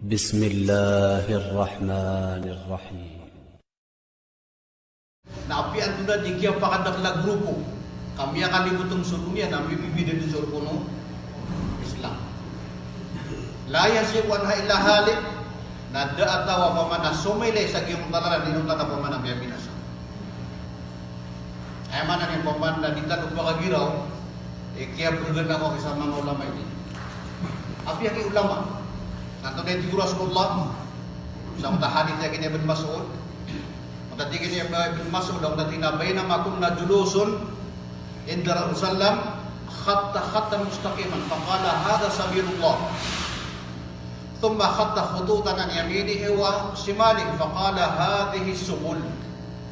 بسم الله الرحمن الرحيم. Napi antuna dikia pakadak la grupo. Kami akan libutong surunia na bibibida di suruno Islam. La yasiqan illa halik nada atawa pamana somele sa giyong talaran inunta na pamana biya binasa. Ay mana ni pamana dita do pagagiraw kiya berganda ko sa mga ulama ini. Api ang ulama nanto na ti Rasulullah sa mga hadith ya kini Ibn Mas'ud. Tadi kini Ibn Mas'ud daw natina bainama kunna julusun inda Rasulullah khatta mustaqiman faqala hadha sabilullah thumma khatta khututan an yaminihi wa shimalihi faqala hadhihi subul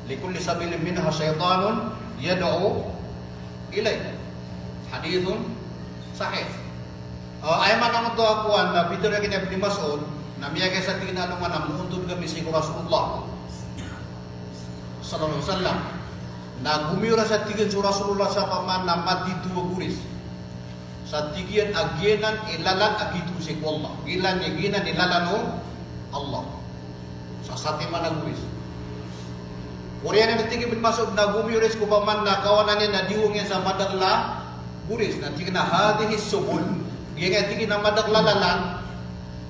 likulli sabilin minha syaitanun yad'u ilay. Hadithun sahih. Ay man ang to akuan na bitur kini Ibn Mas'ud na miya sa tinalungan na muundod kami si Rasulullah sallallahu alaihi wasallam na gumiura sa tigan si Rasulullah sa paman na mati dua guris sa tigian agyenan ilalan agitu si Allah gilan ni ginan ilalano Allah sa sati man guris Korean na tingin Ibn Mas'ud na gumiuris ko paman na kawanan niya na diwong yan sa madagla guris na tingin na hadihi subul giyan tingin na madagla lalan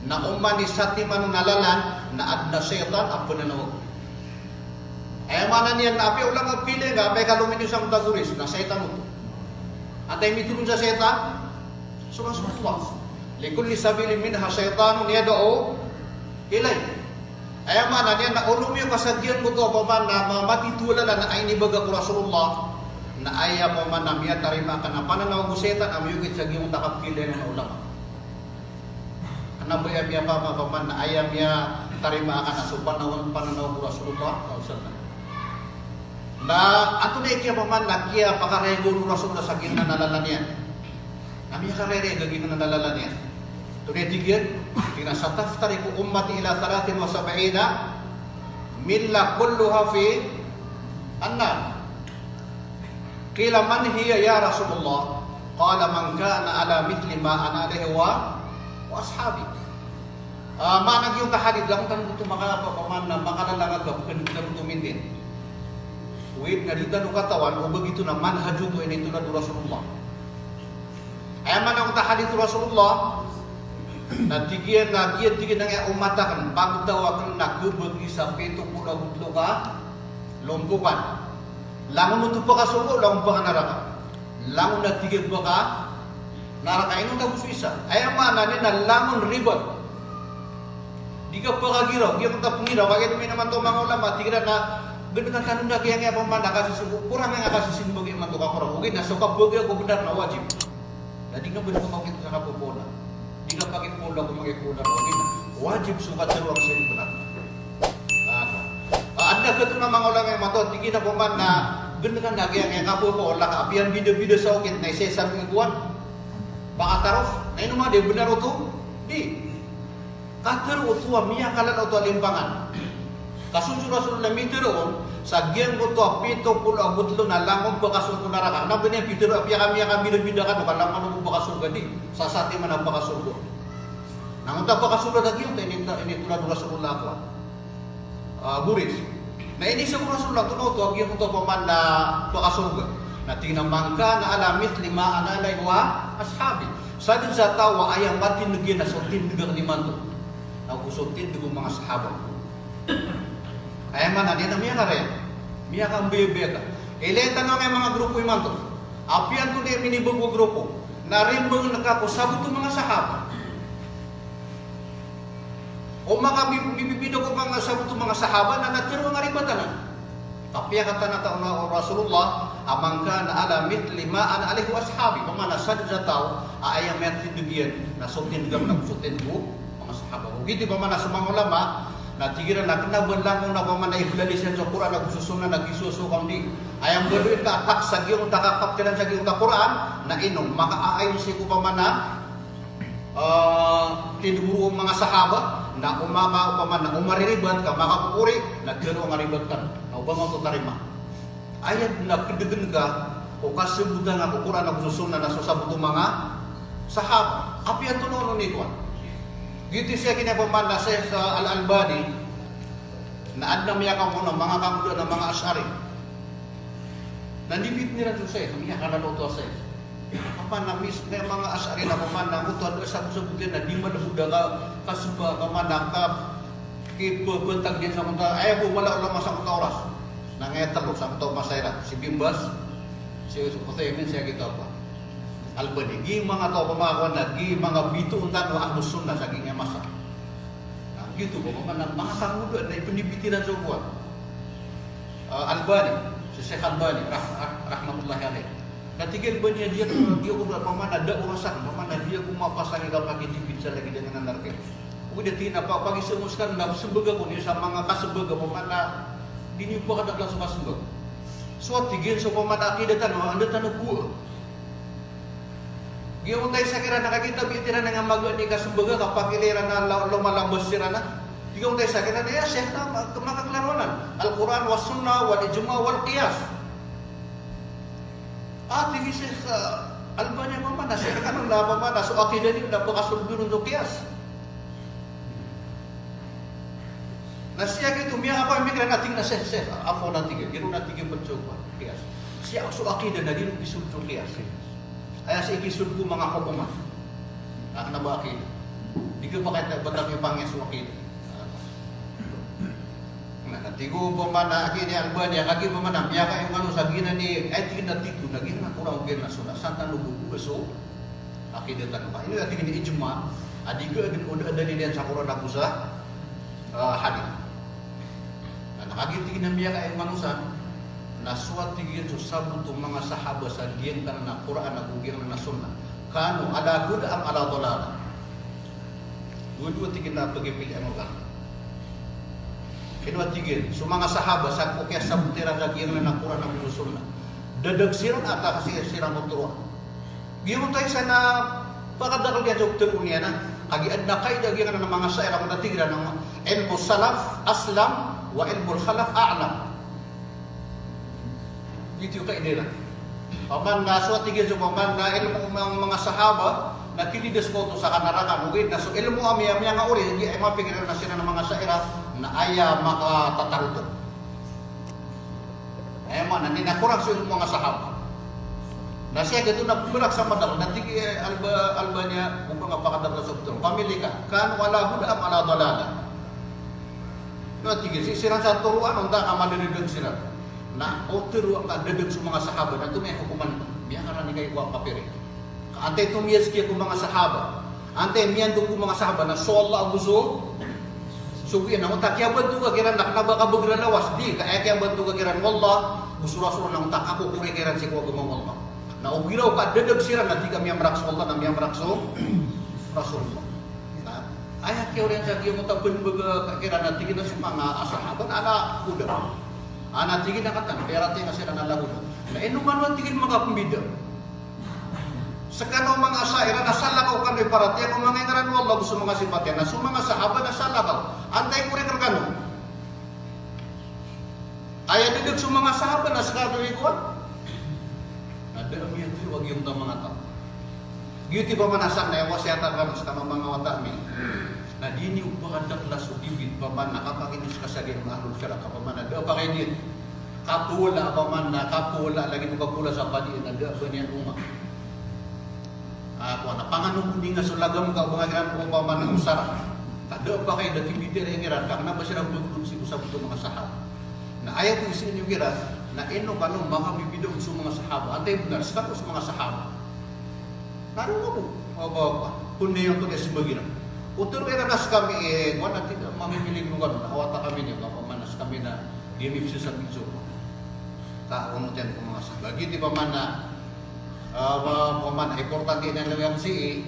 na umani sati man nalalan na adna syaitan apa na nawag. Ay mana niyan na api ulang ang pili nga may kalumini sa mutaguris na setan mo. Antay mitulong sa setan Rasulullah. Likulli sabili minha syaitanun yad'u ilay. Ay mana niyan na ulumi kasagyan mo to paman na matitula na ay nibaga ko Rasulullah na aya paman na miya tarima ka na pananaw ko setan am yugit sa giyong takapili ng ulama. Ana ba miya paman na aya miya tarima ka na so pananaw ko Rasulullah sallallahu na ato na ikiya paman na kiya pakarego ng Rasulullah sa gina nalalan niya. Nami karere gagin na nalalan niya. Tunetigyan, kinasa taftari ko ummati ila 73 milla kulluha fi anna. Kila man hiya ya Rasulullah? Qala man kana ala mithli ma ana alayhi wa ashabi. Manag yung kahadid lang tanong ito paman na makalalangan ka kung tumindin. Wait nga dito no katawan o begitu na manhaju to ini tulad Rasulullah. Ay man ang tahadith Rasulullah na tigian na nga umatakan pagtawakan na kubagi sa 70 ka lompukan. Langon to pa kasugo, langon pa ka naraka. Langon na tigil pa ka naraka inong tabusuisa. Ay man na langon ribot. Di ka pa kagiraw, di ka tapungiraw, bakit may naman to mga ulama tigiran na benar kanun dah kaya ngapa mana kasih subuh kurang yang kasih sin bagi mantu kakor mungkin nah suka bagi aku benar na wajib jadi nggak benar mau kita sana pola jika pakai pola aku pakai pola mungkin wajib suka teruang sin benar ada ketuna mangolang yang mantu tinggi na paman na benar na kaya ngapa pola apian video sakit na sesam mingguan baka taruh nah ini mah dia benar itu di kater utua miya kalan utua limpangan. Kasunod Rasulullah mitiroon sa giyan ko to pito pulo abutlo na langom pagkasulgo naraka. Na bini pitiro apya kami bida kan kalangan mo pagkasulgo di sa sati man ang pagkasulgo. Nangunta pagkasulgo lagi yung ini tulad Rasulullah ko. Buris. Na ini sa Rasulullah tuno to giyan ko to paman na pagkasulgo. Na tinamang ka na alamit lima analay wa ashabi. Sa din sa tawa ayang matin nagyan na sotin dugang limanto. Na usotin dugang mga sahabat. Ay man na dito miya ka rin. Miya kang bebe ka. Ileta na mga grupo iman to. Apian to na minibugo grupo. Narimbang nakakosabot to mga sahaba. O makabibido ko mga sabot to mga sahaba na natiro nga ribatan na. Tapia kata na taon na Rasulullah amang ka na alamit limaan alihu ashabi. Pamana sad sa tao aayang may tindigyan na sutin gam na sutin ko mga sahaba. Hindi pa man sa mga ulama na tigiran na kanaban lang na paman na iblalisan sa Quran na gususunan na gisusukang di ayang baduin ka atak sa giyong takakaptiran sa giyong Quran na inom makaayon si ko paman na tinuguro mga sahaba na paman na umariribat ka makakukuri na gano'ng maribat ka na upang ang tutarima ayat na kidigan ka o kasibutan na Quran na gususunan na sasabot mga sahaba api ang tunono ni Juan Gitu siya kinapamana sa Al-Albani na adna miya ka muna mga kamuda ng mga Ash'ari. Nandibit nila doon sa'yo, miya ka naluto sa'yo. Kapan na mis na mga Ash'ari na pamana mo to sa butin na di man buda ka kasuba kamana ka kipentag din sa kunta ay po wala ulama sa kunta oras. Nangetalo sa kunta masayrat si Bimbas si Uthaymin siya kita pa. Albani gi mga to pamakawan na gi mga bito untan wa ahlus sunnah sa ginya masa. Nah, gitu po mga kamuda na ipinibitiran sa buwan. Albani, si Syekh Albani rahmatullahi alaih. Ketika banyak dia udah pemana ada urasan, pemana dia kumapasangi kalau pakai dipizza lagi dengan anarki. Udah tidak apa pagi semuskan dalam sebagai pun sama ngaka sebagai pemana dini bukan ada kelas masuk. Suat tiga so pemana akidah anda tanah gua. Dia untai sakira nak kita bitiran dengan maga nikah sebagai apa kiliran lo malam bersirana. Dia untai sakira ya syekh nama kemaka kelaruan Al-Quran was sunnah wal ijma wal qiyas. Tinggi Syekh Albani pemana Syekh kan udah pemana so akidah ini udah bekas dulu untuk kias. Nah siya gitu miya apa yang mikir nating na Syekh apa nanti gitu nanti mencoba kias. Siya so akidah na dito isud untuk kias. Ay si isud ko mga hukuman. Na ba akidah. Di ko bakit batang yung pangya so akidah. Tigo pemana akhirnya Albani kaki pemana miaka yang malu sagina ni tinggal titu lagi nak kurang mungkin nak sudah santan lugu besok akhirnya tanpa ini lagi ni ijma adiga udah ada di dia sakura nak usah hadis. Nah kaki tinggal miaka yang manusia naswat tinggal susah untuk mga sahabat sagian karena Quran aku giang na sunnah kanu ada gud am ala dolala dua tinggal pergi pilih emokan. Kedua tiga, semua sahabat saat pokoknya sabutiran lagi yang nak Quran dan Sunnah. Dedek siran atau kasih siran untuk dia untuk sana bakal dakal dia jauh terunia na. Agi ada kaidah dia kan nama saya orang tiga nama ilmu salaf aslam wa ilmu khalaf a'lam. Itu kaidah. Paman ngaswa tiga paman na ilmu mga sahabat na kini deskoto sa kanarakan ugit na so ilmu amia nga uri di ay mapikiran na sila ng mga saira na aya makataruto. Man na ninakurang sa ilmu mga sahabat. Na siya gato na bumirak sa madal na tigi Albania kung mga pakadal sa betul. Pamili ka kan wala huda am ala dalala. No tigi sirang sa turuan unta ka madedeg sila. Na otiru ang dedeg sa mga sahabat na may hukuman biya kana ni kay wa papiri. Ante tumiyas kiya kung mga sahabat. Ante miyan doon kung mga sahabat na so Allah ang gusto. So yan, ang utak kaya bantu ka kiran naknaba ka bagra lawas. Di, kaya kaya bantu ka kiran wallah. Gusto rasul ng utak ako kuri kiran si kuwa gumang wallah. Na ugiraw ka dedeg siran na di kami ang marakso Allah na miyang marakso Rasulullah. Ayat kaya rin sa kaya mo tapon baga kiran na tigin na si mga sahabat. Ana kuda. Ana tigin na katan. Kaya rating na sila na lagunan. Na inuman mo tigin mga pambida. Sekarang mga asaira nasalakaw kami para tiya kung mga ngaran wallah gusto mga sifatya na mga sahabat nasalakaw antay ko rin kargano ayat duduk sa mga sahabat na sakado ikuan ada amiyat wag yung mga tao giti pa manasan na yung wasyat kan sa mga watami na dini upahadak la sudibit paman nakapakinis ka sa din ahlul fiqh paman ada pa kay din kapula paman na kapula lagi mo kapula sa padi na ada banyan umat. Ako na panganong hindi nga sulagam ka pangagiran ko pa man ng usara. Tado pa kayo dati bidir ang iran ka na ba siya nagdugdug si usap ito mga sahabat. Na ayaw ko isin yung iran na ino ka nung mga bibidog sa mga sahabat. Antay benar sa mga sahabat. Naroon nga po. Apa-apa. Kundi yung tulis baginan. Uturo iranas kami kung natin mamimiling lugar na awata kami niyo kapamanas kami na dimipsi sa piso. Kaunutin ko mga sahabat. Giti pa man na paman importante na lang si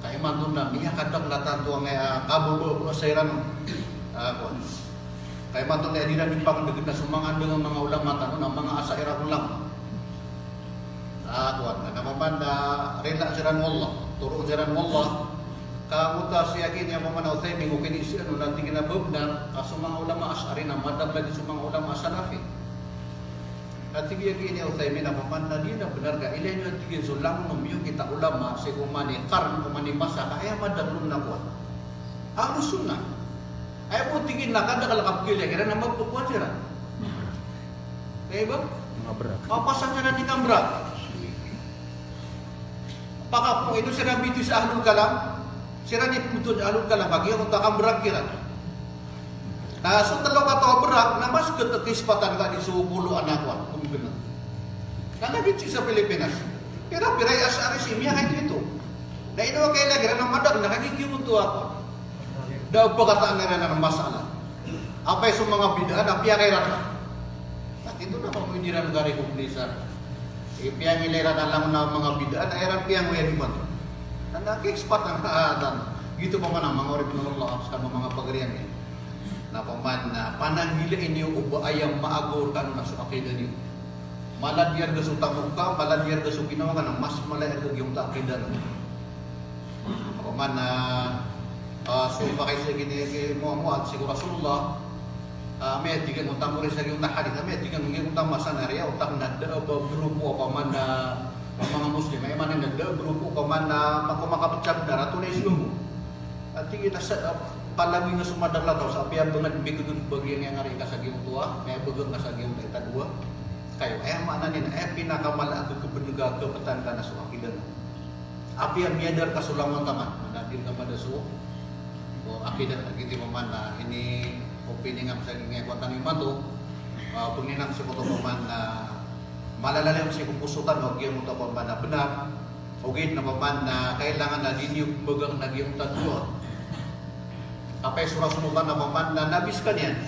kay man na miya kadang latan tuang kabubo sayran kay man na di na pagdegit na sumangan dengan mga ulama tanong ng mga asaira ulama kuan na paman na rela siran wallah turu siran wallah kamuta siya kini ang mga Uthaymin kung kinisi ano nanti kinabubna mga ulama asyari na madam lagi sa mga ulama asalafi. Nanti dia gini Uthaymin na paman na di na benar ka ilan yung tigil so lang nung yung kita ulama si kumani karn kumani masa kaya madalun na kuat Ahlus sunnah. Ay po tingin na kada kalakapkil ya kira nama pagkuan sira. Kaya ba? Papasan na ni kambra. Paka po ito sira bitis ahlul kalam. Sira ni putun ahlul kalam bagi ang takambra kira. Nah, so talo ka to berak na mas ketekespatan ka di suulo anak wan kumbenar. Karena bici sa Pilipinas. Pira-pira ya asari simia kayak gitu. Nah ini kay lagi na madak na nagiging to ako. Daw pagkataan na masalah. Apa yung mga bidaan na piyakairan na. At ito na pamumudiran ng gari kumplisa. Piyangiliran na lang na mga bidaan na iran piyang uyan iban. Nag-expat ang naatan. Gitu pa man ang mga orip ng Allah sa mga pagriyan niya. Na paman na pananggila inyo uba ayang maagor ka na sa akidah niyo. Maladyar ka sa utamok ka, maladyar ka sa ginawa ka na mas malayar ka yung akidah niyo. Paman na so bakay sa gini Muhammad siguro Rasulullah may tigan utang mo rin sa yung hadith may tigan ng utang masanarya utang na grupo pa man na mga Muslim ay man na grupo pa man na makumakapitsag na rato na islumo at tingin na sa palagi nga sumadala daw sa apian bangad bigudun bagyan nga rin kasagyung tuwa may bagag kasagyung taitadua kayo ay maanan ay pinakamala at kebenuga kebatan ka na sa akidan apian miadar kasulaman taman manadil ka madaso o akidah gitu paman na ini opini nga sa nga kwatan ni mato pagninang sa kuto paman na malalalim sa kupusutan og gyud mo to paman na benar og gid na paman na kailangan na dinyo bagang nagyong tadua apay surasunutan na paman na nabis ka niyan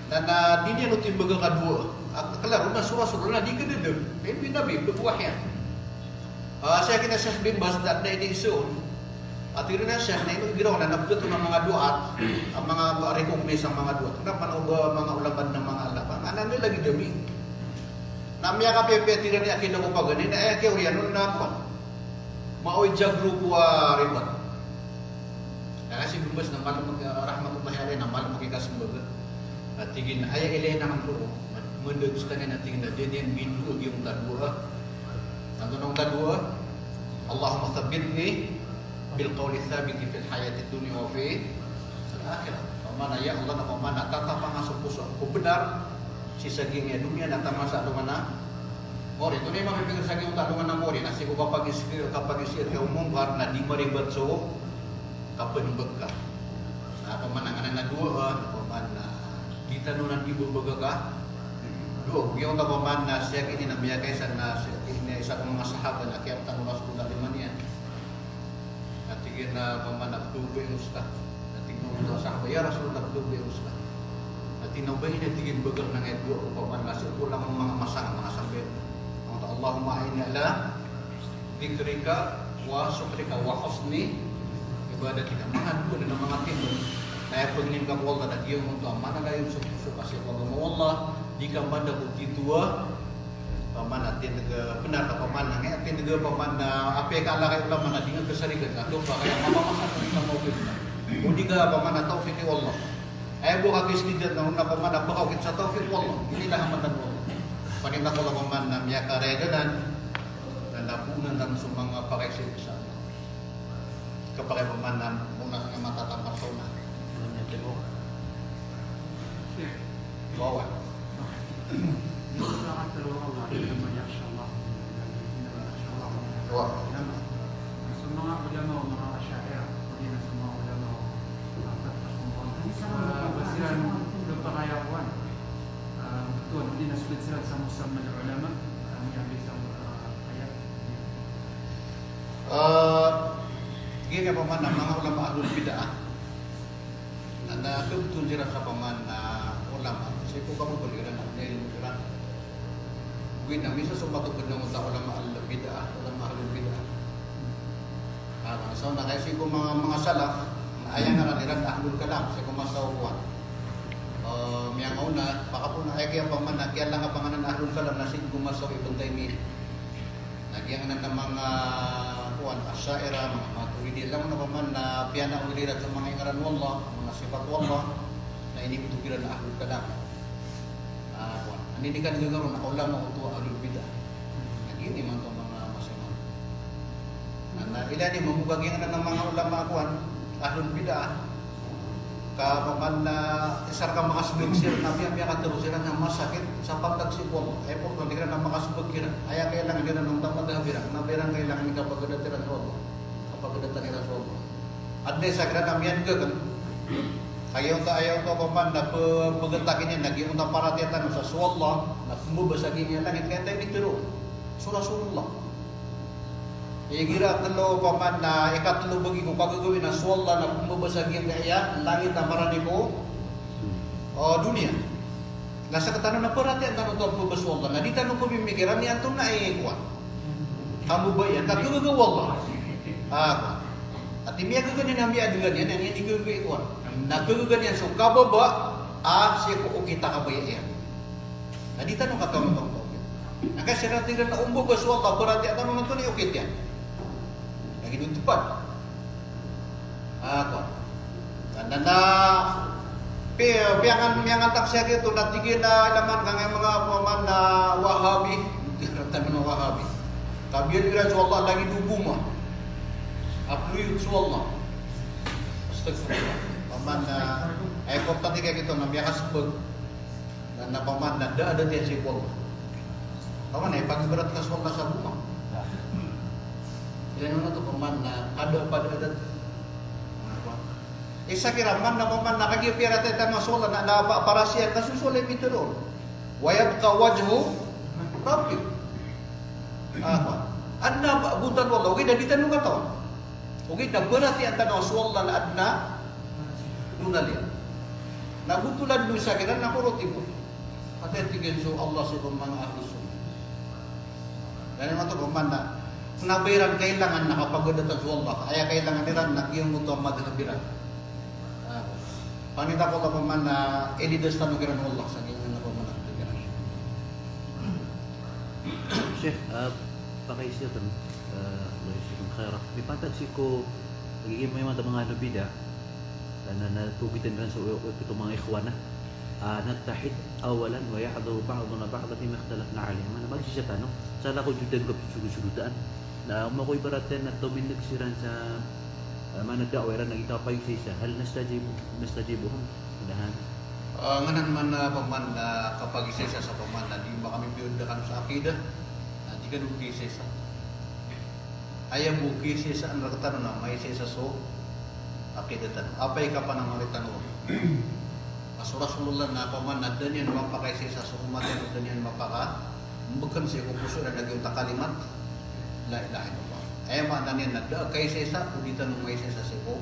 na dinyo no timbaga kadua klaro na surasunan na di ka dedem binabi bubuah yan saya kina Syekh bin Bas dat na ini isun at ito na siya na ito ginawa na nabduto ng mga duat ang mga recognize ang mga duat kenapa na mga ulaban ng mga alaban anan nila lagi dami namya ka pepetiran ni akin ako pa ganin ay kaya yan nun na ako maoy jag grupo ribat kasi bumbas na malam rahmatullahi alayhi na malam makikasumbaga at tigin ay ilay na ang loo mendebus ka na tigin na din bindu yung tadua ang tunong tadua Allahumma thabbitni بالقول الثابت في الحياة الدنيا وفي الآخرة. Pemana ya Allah na pemana tata pangasok puso ko benar si saging ya dunia na tama sa mana mori to ni mga pinag saging ta dungan na mori nasi ko kapag isir ka umungkar na di maribat so kapen bekka. Na pemana ngana na dua pemana kita nunan ibu begaga do yung ta pemana siya kini na biya kaysa na ini isa ka mga sahabat na kaya ta Rasulullah limanian tigin na pamanak tubig ustad at tignan mo sa ya Rasulullah tubig ustad at tinubay na tigin bagal ng edwa o pamanas ito lang ang mga masang mga sabi ang Allahumma aina ala dikrika wa syukrika wa husni ibadatika mga doon na mga timbang na pagnin ka ko Allah na diyo mo to mana na yung suka si Allah mo Allah di ka banda ko titua paman atin benar ka paman nang atin nga paman na ape ka ala kay ulama na dingan kasarigan ato pa kaya mamamasat ni mo kita udi ka paman na tawfik ni Allah ay buka kistidan na paman na bakaw kit sa tawfik Allah ini lah hamatan mo panina ko la paman na miya kareganan na napunan ng sumanga pakaisin sa kapag paman na muna nga matatang persona bawa لمن يخشى الله سماها علماء ومع أشاعرة الذين سماها علماء بسيرا لبقى يا أخوان betul الذين سلسلة مسمى العلماء yang bisa ayat gini paman mga ulama ahlul bid'ah na kebetulan dira sa paman ulama saya ko kamu baliran na ilmu Quran win na misa sumatok ng ulama ahlul bid'ah ulama ahlul bid'ah so na kasi ko mga salaf ayang nga nila ahlul kalam sa kumasawwan miyang una baka po na ay kaya paman na kaya lang ang panganan ahlul kalam na sin kumasaw ibang taimi nagyang na ng mga kuwan asyaira mga maturidi lang na paman na piyana ulirat sa mga ingaran wallah mga sifat wallah na inibitugiran na ahlul kalam ini kan gagaron na ulama utua ahlul bidah nagini man to mga masaman na ilan ni mamugag yang ng mga ulama kuan ahlul bidah ka paman na isar ka makasubig sir nabi ang kata siran nga masakit sa pagdag si Paul ay po kung dikira na makasubig kira aya kailangan dira nung tamad habirang nabirang kailangan ni kapag datiran so kapag datiran so adne sa kira kamian ke kan ayaw to paman na pagatakin niya naging unta para tiyatan sa suwallah na kumubasagin niya langit kaya tayo nitiro so Rasulullah Igira telo paman na ikatlo bagi ko pagagawin na suwallah na kumabasagin kaya langit na marani ko dunia. Nasa katano na perhati ang tanong to pabaswallah na di tanong ko pimikiran ni antong na kuat. Kamu ba yan? Kagagawallah. At imiya gaganin ang miya dengan yan yang ini gagawin kuat. Na gaganin yan so kababa siya ko kita kabaya yan. Na di tanong katong to. Nakasiratin na umbo baswallah perhati ang tanong na ukit yan. Itu tepat. Na piangan taksya gitu natigil na laman kang mga paman na Wahabi, diratan na Wahabi. Tabiyan ira Allah lagi dubuma. Apluy Allah. Astagfirullah. Paman na ay importante kay gitu na biya kasbag. Na paman na ada dia si Allah. Paman ay pagberat ka Allah sa buma. Yan na to paman na ada pada adat. Isa kira man na paman na kagipira tayo masola na para siya kasusulay mitulong. Wayab ka wajhu Rabbi. Adna butan wala. Okay, dadi tanong ka to. Okay, na berarti ang tanong suwala na adna nunalian. Nabutulan doon sa kira na kurot ibo. Pati tingin so Allah sa mga ahli sunnah. Dahil naman to paman na nabiran kailangan nakapagdatan sa Allah. Kaya kailangan nila nagyang muto ang madhabiran. Panita ko paman na elidas tanugiran Allah sa inyo na paman nagtugiran. Syekh, pakaisya tan Allah syukran khairah. Mipatag si ko magiging may mga nabida na natubitan rin sa ito mga ikhwana. Nattahid awalan wa ya'dhu ba'duna ba'dha fi ma ikhtalafna alayhi. Mana bagi siya tanong, sala ko judan ko sugud-sugudan. Na makoy baraten at tumindig siran sa mana da'wira nang itapay sa hal nastajibuhum dahan nganan man paman kapag isa sa paman na di ba kami piyundakan sa akidah di ka nung kisa ayaw mo kisa ang rakatan na may isa so akidatan apay ka pa ng maritan mo Rasulullah na paman na danyan mapakaisa sa umatin o danyan mapaka bukan siya kupuso na nagyong takalimat la ilaha illallah ay maananin na kay sesa uditan ng may sesa sipo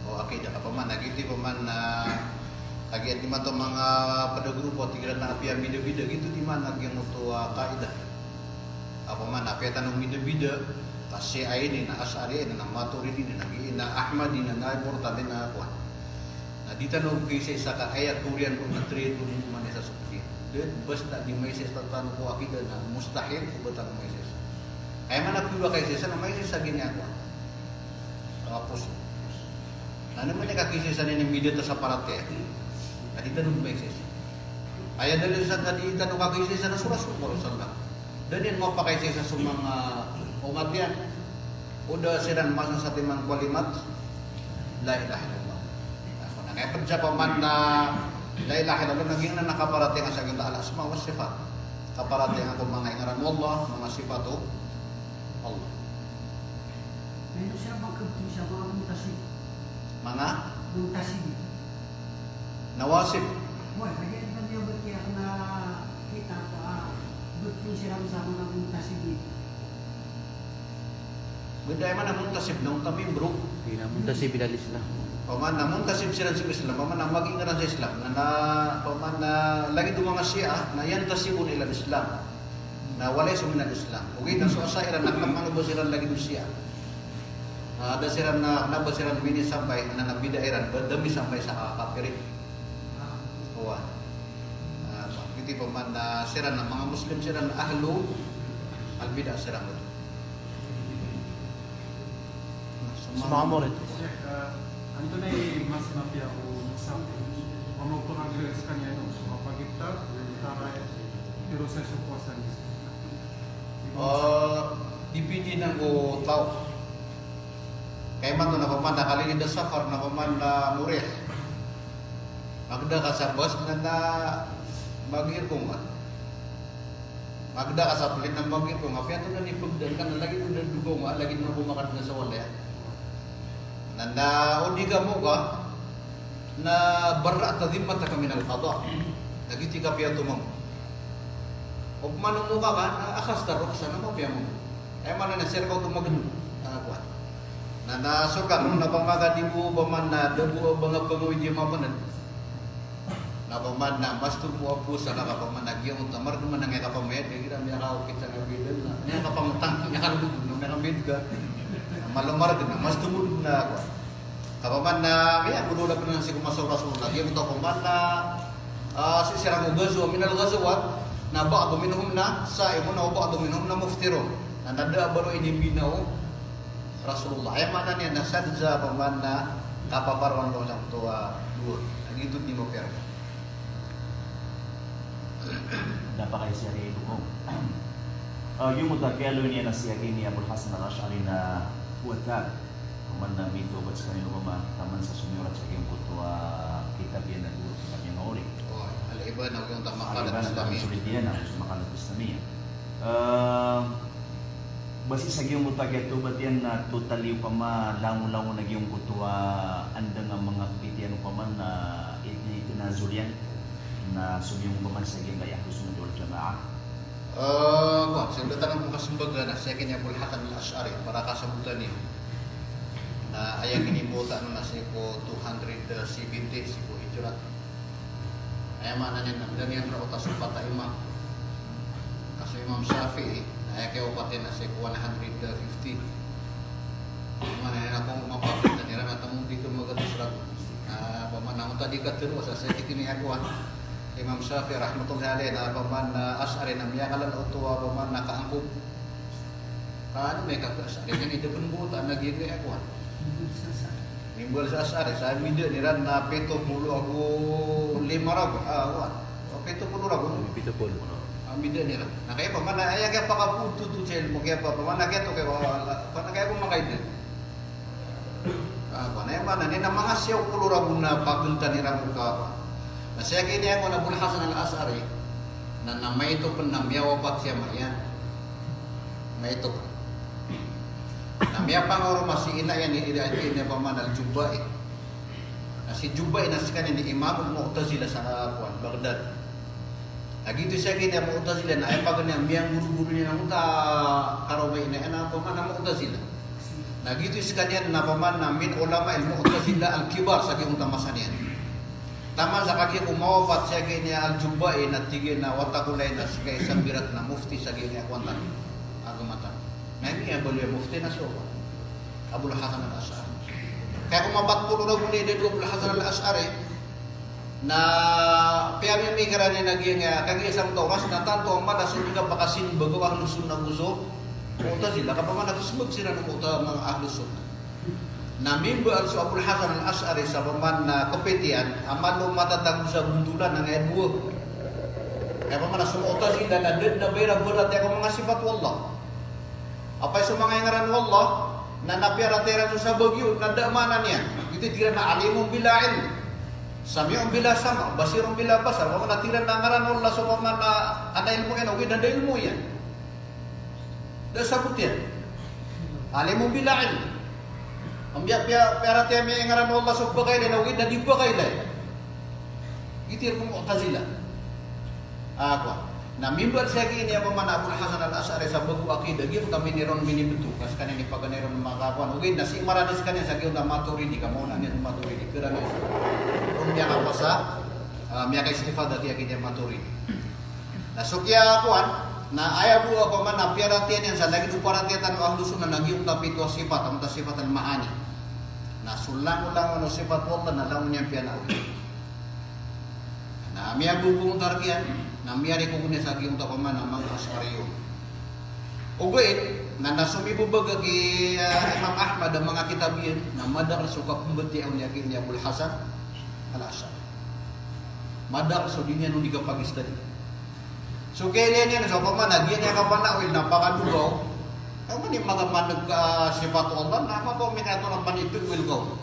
o akida ka paman nagiti paman na agiat di man to mga padagrupo tigran na apia bida-bida gitu di man nagyang muto kaida apa man apia tanong bida-bida kasi ay ni na asari na maturidi na na ahmadi na importante na kuan na di tanong kay sesa ka ayat turian kung na trade mo man sa sukti then basta di may sesa tanong ko akida na mustahil ubatan may sesa ay manapula kay sesa na may sesa ginagawa. Tapos, ano man nakakisisa na ng video sa parate? Adi tanong may sesa. Ay dali sa adi tanong kakisisa na Rasulullah sallallahu. Danin mo pa kay sesa sa mga umat yan. Uda silang masa sa timang kalimat la ilaha illallah. Ako na kaya padya pa man na la ilaha illallah naging na nakaparating sa ginta al-asma wa sifat. Kaparating ako mga ngaran Allah, mga sifato Allah. Meron siya magkabti siya mga muntasib. Mga? Muntasib. Nawasib. Wala, kaya ito niya ba't kaya na kita pa ba't yung siya sa mga muntasib dito? Benda ay man na muntasib na untami bro. Hindi na muntasib bilal Islam. Paman na muntasib sila sa Islam. Paman na maging nga sa Islam. Paman na lagi doon mga siya na yan tasibun ila Islam. Na walay suminan Islam. Okay, na so sa iran nakapano ba sila lagi doon siya? Ada sila na naba sila mini sampai na nabida iran demi sampai sa kafirin. Wah. Hindi pa man na sila na mga Muslim sila na ahlu al-bid'ah sila mo. Sumamor ito. Ando na mas Mapiya o Masapi. Kung magpapagregas ka niya so mapagitag, taray, pero sa supuasan niya. Dipindi ng tao. Kaya man to napamanda kali ni safar napamanda mureh. Magda ka sa bus na bagir ko nga. Magda ka sa pilit ng bagir ko nga. Kaya to na nipagdan ka na lagi to na dugo nga. Lagi na bumakat na sa wala. Nanda o di ka mo ka na barra at tadimmat na kami ng qada. Nagiti ka piya tumang. O manong mo ka na akas tarok sa nama piya mo. Ay man na sir ka tumagano. Kuat. Na surga nung napamaga di mo ba man na dabu bangga bangoy di mapanan. Napaman na mas tubuha po sa nakapaman nagyong tamar naman nang kapamayad kaya kita may nakakit sa kabilan na niya kapamutang niya kalubog nung nakambid ka malumar din na mas tumulog na ako kapaman na kaya budula pa na si kumasura-sura kaya mo ito kuman na sisirang ugazo minal gazawat na ba minhum na sa imo na ba minhum na muftiro na nada baro inimbinaw Rasulullah ay mana niya nasadza paman na kapaparwan ko sa tuwa duwa nagito di mo pero napakay siya rin ito kong yung mutagalo niya na siya gini Abul Hasan al-Ash'ari na Wasyat kuman na mito ba't sa kanilo mama taman sa sunyurat sa iyong puto kitab yan na duwa sa kanyang ori al-iba na yung tamakalat al-iba na Islami sulit yan na makalat Islami basi sa iyong mutagalo ba't yan na totally pa ma lango-lango na iyong puto anda nga mga kapitian pa man na itinazul yan na sumiyong pamansagin kaya susunod wal jamaah. Sindatan ang kasumbaga na sa kanya Bulhatan al-Ash'ari para kasabutan niyo na ayang inimuta na si ko 270 si ko hijrat. Ay mana niya nang yan ra utas upata imam. Kaso Imam Shafi'i ay kay upatin na si ko 150. Mana na akong mapapit na nila na tamong dito magatusrat. Pamanang tadi katero sa kini ako Imam Syafi'i rahmatullahi alayhi na paman na Ash'ari na miyakalan o tuwa paman na kaangkop. Kaano may kakasari niya idapun buta nagigay ako. Nimbol sa Ash'ari sa midyo niran na 70 ako 5 rag. O 70 rag. 70. Ang midyo niran. Na kaya paman na ay kaya pakaputo to sel mo kaya paman na kaya to kaya paman kaya ko makaid. Panay man na mga siyaw 10 rag na pagultan niran mo ka. Saya kini ako na Abul Hasan al-Ash'ari na may ito pa na miyawapat siya mayan. May ito pa. Na miyapang oro masih ina yan ni paman al-Jubai. Na si Jubai na si kanin ni Imam al-Mu'tazila sa Baghdad. Lagi itu saya kini Mu'tazila na ay pag niya miyang guru-guru niya na karomay ina na paman na Mu'tazila. Lagi itu sekalian na paman na min ulama al-Mu'tazila al-Kibar sa kiyong tamasan yan. Tama sa kaki umawafat siya kini al-Jubai na tigil na watakulay na siya isang birat na mufti sa gini akwantan agamatan. Ngayon niya balo yung mufti na siya Abul Hasan al-Ash'ari. Kaya kung mapatpulo na muli dito Abul Hasan al-Ash'ari na piyami mikiran niya naging kagi isang toras na tanto ang madasun ka bakasin bago ang lusun na gusto uta sila kapag natusmag sila ng uta mga ahlusun. Na member sa Abul Hasan al-Ash'ari sa paman na kompetian aman lo matatag sa bundulan ng edwo. Kaya paman sumuota sila na dead na bayra berat ako mga sifat wallah. Apay sa mga ngaran wallah na napira-tira sa bagyo na damanan niya. Ito tira na alimong bilain. Sami'ong bila sama, basirong bila basar. Paman natira na ngaran wallah sa paman na ada ilmu yan, wid ada ilmu yan. Da sabut yan. Alimong bilain. Ang pera tiya may ngaran Allah sa bagay na wid na di bagay lai. Itir kong Mu'tazila. Na mimbar siya kini ang paman Abul Hasan al-Ash'ari sa bago akidah gito kami niron binibetu kas kanin ni pagganiron makakuan. Ugid na si maranis kanin sa gito na Maturidi kamo na niya Maturidi kira na. Kung niya ka sa miya kay istifada tiya kini Maturidi. Na sukya kuan na ayabu ako man na piaratian yan sa lagi duparatian ang ahlusun na nagyong tapito sifat ang sifat al maani na sulang-ulang ano sifat wallah na lang niya pianaw na miya bubung tarkian na miya rin kukunin sa gyong tapaman ng mga Ash'ariyo ugait na nasumibubag ki Imam Ahmad ang mga kitabiyan na madar suka kumbati ang niya kini Abul Hasan al-Ash'ari madar so din yan nung di ka pag-study. So kailan yan, so paman, nagyan niya kapanawil, napakadugaw, Kamu ni mga manag sifat Allah, nama pa minato ng panito will go.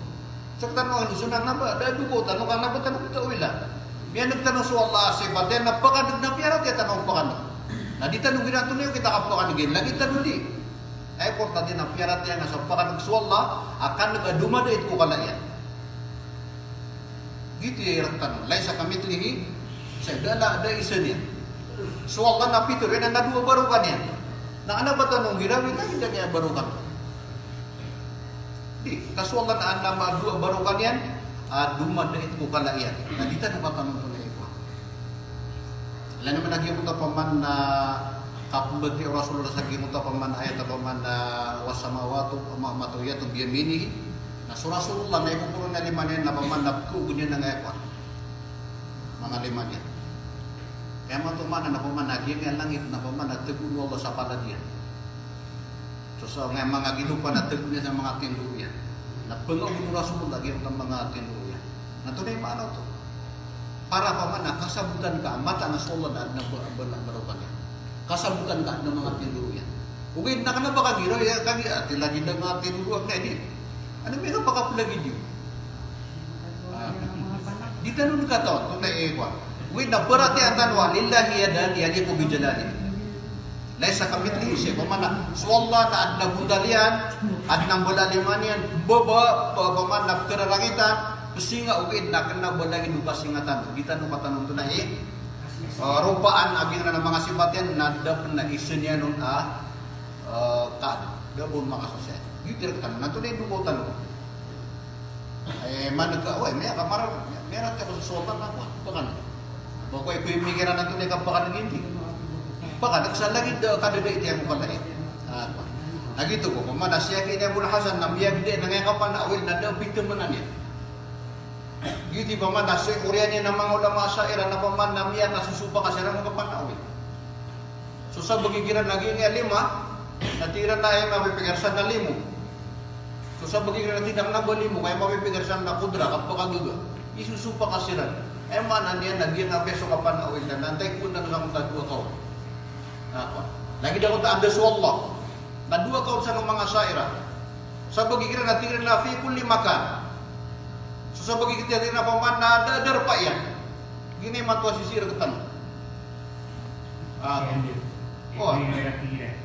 Sa tanong sunang naba, da dugo tanong kan naba tanong ka wila. Biya nagtanong sa Allah sifat yan napaka nagnapiara ti tanong pa kan. Na di tanong ginato niyo kita kapwa kan gin lagi tanong di. Ay importante na piara ti nga sa pakan sa Allah akan nagaduma dait ko kalayan. Gitu ya tanong. Lay sa kamit lihi sa dala da isa niya. So Allah napito rin na dua barukan yan. Na anak ba tanong ginawin na hindi niya barukan. Di, kasualan na anak dua barukan yan, dumadait ko kalaian. Na di tanong katanong ko na ito. Alam naman naging paman na kapubagti Rasulullah sa gimuta paman ayat paman na wasamawatu matuyatu biyamini. Na so Rasulullah na ipupuro na liman yan na paman na kugunin na nga mga liman yan. Kaya matuman na paman nagyang nga langit na paman na tegun Allah sa paladian. So sa mga ginupa na tegun niya sa mga tinduyan. Na pangawin Rasulullah gyud ang mga tinduyan. Na tunay paano to? Para paman na kasabutan ka mata na solod na barukan niya. Kasabutan ka ng mga tinduyan. Ugid na kana ba kagiro ya kagi lagi na mga tinduyan na ini. Ano meron pa kapulagi diyo? Di tanong ka to, tunay ekwa. Wait na berarti antanwa lillahi yadan yaliku bijalali. Laisa kamithlihi syai. Pemana suwallah na adna bundalian, adna bolalimanian, baba pemana keralagitan, pesinga ugid na kena balagi dupa singatan. Kita nu patanong tunai rupaan aging na mga sifat yan nada na isenya nun kad dabon makasosya. Gitu kan natunay dukotan ko. Managaway may kamar meron ka sa sultan na ko kan. Bakoy ko imigiran nato ni kapakan hindi. Baka nagsalagid kada dait yang pala eh. Nagito ko pamana siya kay Abu Hasan na miyag di nangakapan na awil na daw bitumanan niya. Giti pamana siya Korean niya ng mga ulama sa era na paman na miyag nasusupa kasi ng mga panawil. So sa bagigiran naging lima, natira na ay mapipigarsan na limo. So sa bagigiran tinang nabalimo kaya mapipigarsan na kudra kapag isusupa kasi rin. Mana niya nagyan na peso kapan awil na nantay ko na lang ta 2 taon. Lagi daw ta anda Allah. Na 2 taon sa mga saira. Sa bagigiran na tira na fi kulli makan. So sa bagigiran na paman na dadar pa yan. Gini matwa sisir ketan.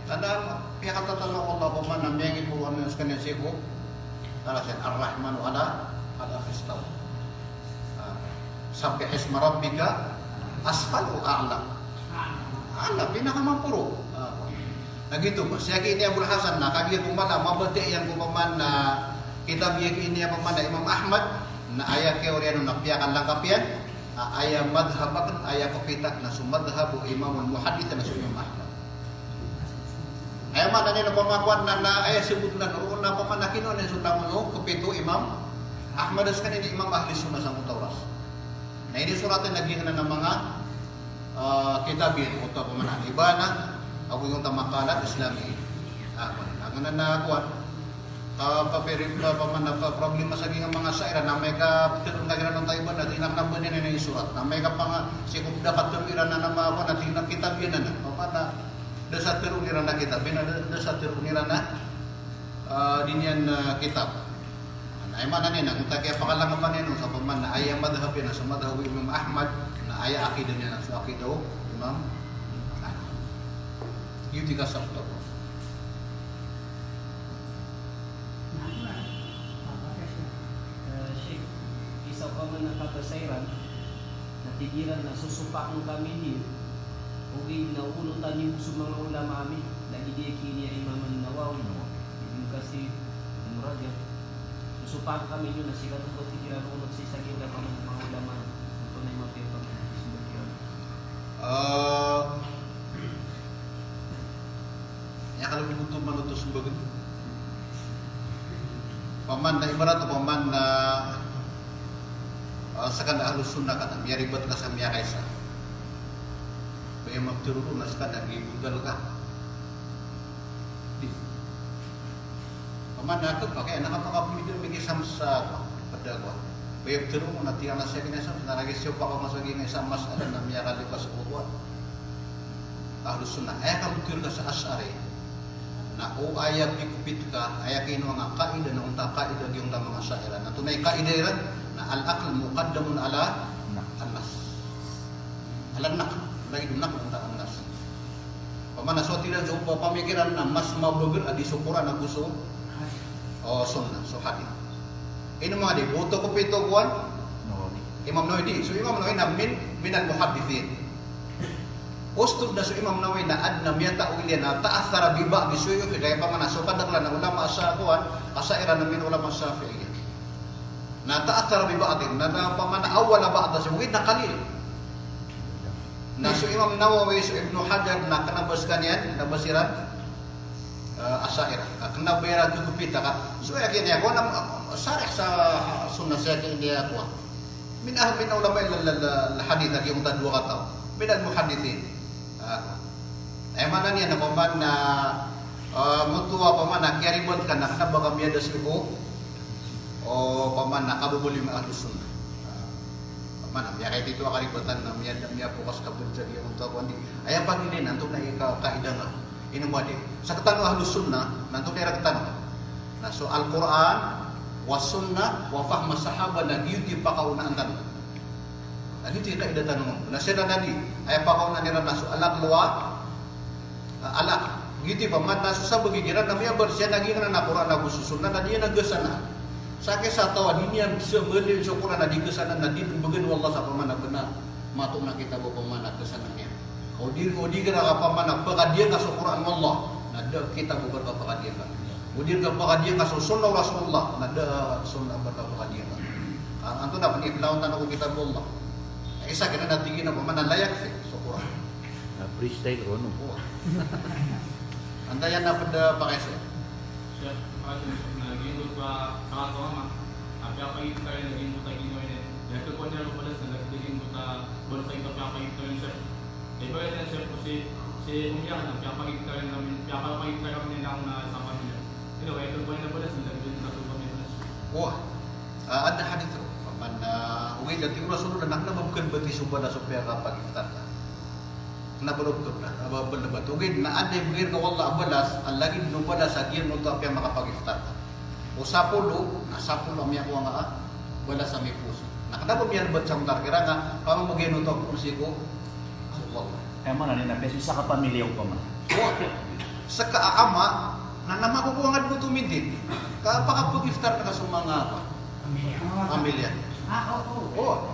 Tanda pihak kata Allah paman na mengi po ano sa kanya siko. Alasan Ar-Rahmanu ala istaw. Sampai isma rabbika asfalu a'la. A'la pinakamampuro. Nah gitu Pak. Siya ini Abu Hasan na kagir kumana mabade yang kumaman na kitab yang ini paman na Imam Ahmad na aya keoriano na piakan langkapian aya madhabakan aya kapitak na sumadhabu Imam Muhaddits na Imam Ahmad. Aya mana ni na pamakuan na aya sebut na ruun na paman na kinon ni sutang no kapito Imam Ahmad kan ini Imam Ahli Sunnah sang Tauras. Nah ini suratnya naging na ng mga kitabin atau pemenang ibana ako yung tamakalat Islami. Ang na kuan problema sa mga saira na may ka pitong nagiran ng Taiwan na tinang nabanin na yung surat na may ka pang sikop dapat tumiran na mga ako na tinang kitabin na papana dasar tirumiran na kitabin na dasar tirumiran na dinyan kitab. Ay mana nina kung kaya pakalangaman nino sa paman na aya madhab na sa madhab Imam Ahmad na aya akidah niya sa akidah Imam Ahmad. Yun di kasabto ko. Sheikh, isa pa man nakapasairan natigiran na susupakan kami niyo ugin na unutan niyo sa mga ulama amin lagi di kini Imam Nawawi yung kasi murad susupakan kami yun na sila nung pagtigiran unod sa isang gila pa ng mga ulama ito na yung Mapiya ya kalau dibutuh manutus sebagai paman na ibarat paman na sekanda halus sunnah kata biar ribet ka sa miya kaisa bayam magtururo na sekanda gibudal ka paman na ito pakai anak apakah video bagi samsa pada gua bayam tururo na tiang nasa kinesa na lagi siya pa ka masagi ng isang mas na miya ka di pas kuwa halus sunnah kamu tururo ka sa Asy'ari na o ayak ikupit ka ayak ino nga kaida na unta kaida yung mga syaira na tunay kaida na al-aql muqaddamun ala an-nas alanak lagi dunak unta an-nas pamana so tila jo pamikiran na mas mabugur adi syukuran na gusto o sunnah so hadith ino mga di buto ko pito kuan Imam Nawawi so Imam Nawawi na min al-muhaddithin Ustud na so Imam Nawawi na adna miyata ulian na ta'athara bi ba'di suyukh kaya pa man so kadaklan na ulama sa kuan kasaira na min ulama Syafi'i na ta'athara bi ba'di na pa man awwala ba'da so wid na qalil na so Imam Nawawi so Ibnu Hajar na kanabas kanyan nabasiran asaira kanabera kugupita ka so yakin ya kuan sarih sa sunnah sa dia kuan min ulama al-hadith yung tadwa ka min al-muhaddithin mana niya na paman na mutuwa paman na kiaribot ka na kanaba kami ada sibo o paman na kabubuli mga alusun paman na kaya dito akaribotan na miya pukas kabunsa diya untuk kundi ayan pag hindi nantok na kaida nga inumwadi sa katano alusun na nantok na katano na so al-Quran wa sunnah wa fahma sahaba na yuti pakaunaan tanong Ano ito yung kaida tanong? Na siya na nadi, ay pakaw na nila naso alak luwa, alak. Gitu pa, man naso sa bagigiran, na may abar siya naging na Quran na gususun na nadi nagasana. Sa kesa tawa, hindi yan siya mali sa Quran na di kasana na di bagan wallah sa pamanag na matong na kita po pamanag kasana niya. O di ka nakapamanag, baka diya ka sa Quran wallah, na kita po ba baka diya ka. O di ka baka diya ka sa sunnah Rasulullah, na sunnah baka diya ka. Anto na, paniplawan na ako kita po Allah. Isa kena natingin na paman layak so Quran. Freestyle rono. Andayan na pada pakai saya. Siya naging pa kakama. Apa itu kaya naging buta ginawa niya. Dahil ko niya ro pala sa naging buta bolsa ito pa ito yun siya. Iba yan siya po si umiyak na piyapagita rin namin lang na sa pamilya. Anyway, ito po na pala sa naging sa pamilya. Wah, ada hadith ro. Man uwi dati Rasulullah nak na bukan beti subada supaya kapag iftar ka. Na berubah na benda tugid na ade bigir ka wallah abalas alagi nubada sa giyan mo to apya makapag iftar ka. O sapulo na sapulo miya ko nga wala sa mi puso. Nakadabo miyan bat sa mutar kira nga pamamugin to pusi ko. Wallah. Mana ni na beso sa kapamilya ko pa man. Sa kaama na namakukuha nga mo tumindin. Kapag iftar ka sa mga pamilya. Oh.